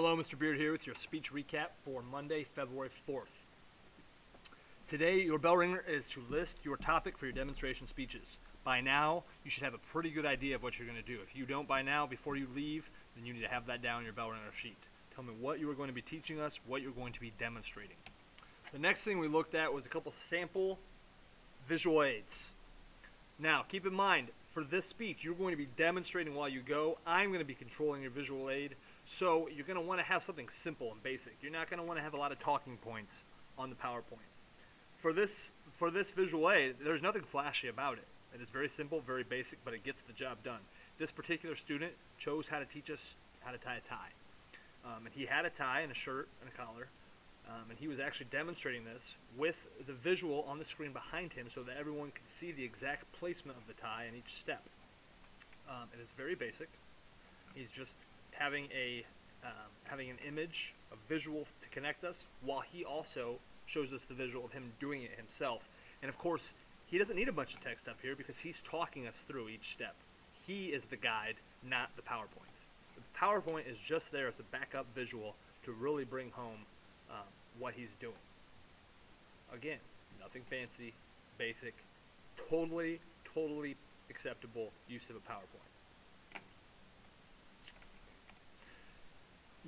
Hello, Mr. Beard here with your speech recap for Monday, February 4th. Today, your bell ringer is to list your topic for your demonstration speeches. By now, you should have a pretty good idea of what you're going to do. If you don't by now, before you leave, then you need to have that down on your bell ringer sheet. Tell me what you are going to be teaching us, what you're going to be demonstrating. The next thing we looked at was a couple sample visual aids. Now, keep in mind, for this speech, you're going to be demonstrating while you go. I'm going to be controlling your visual aid. So you're going to want to have something simple and basic. You're not going to want to have a lot of talking points on the PowerPoint. For this visual aid, there's nothing flashy about it. It is very simple, very basic, but it gets the job done. This particular student chose how to teach us how to tie a tie. And he had a tie and a shirt and a collar. And he was actually demonstrating this with the visual on the screen behind him so that everyone could see the exact placement of the tie in each step. It is very basic. He's just having an image, a visual to connect us, while he also shows us the visual of him doing it himself. And of course, he doesn't need a bunch of text up here because he's talking us through each step. He is the guide, not the PowerPoint. The PowerPoint is just there as a backup visual to really bring home what he's doing. Again, nothing fancy, basic, totally acceptable use of a PowerPoint.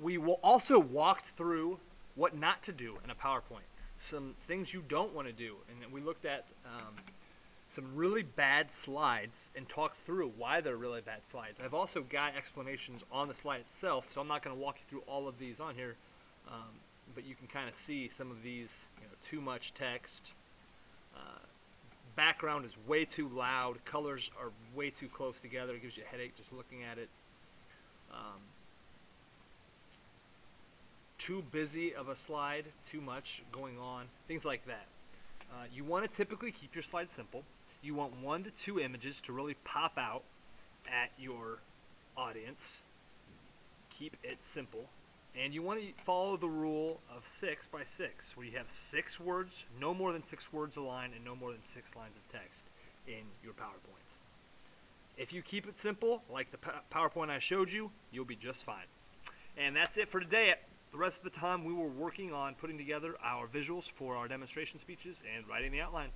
We will also walk through what not to do in a PowerPoint, some things you don't want to do, and we looked at some really bad slides and talked through why they're really bad slides. I've also got explanations on the slide itself, so I'm not going to walk you through all of these on here, but you can kind of see some of these, too much text, background is way too loud, colors are way too close together, it gives you a headache just looking at it. Too busy of a slide, too much going on, things like that. You want to typically keep your slides simple. You want 1 to 2 images to really pop out at your audience. Keep it simple. And you want to follow the rule of 6 by 6, where you have 6 words, no more than 6 words a line, and no more than 6 lines of text in your PowerPoint. If you keep it simple, like the PowerPoint I showed you, you'll be just fine. And that's it for today. The rest of the time we were working on putting together our visuals for our demonstration speeches and writing the outline.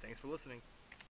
Thanks for listening.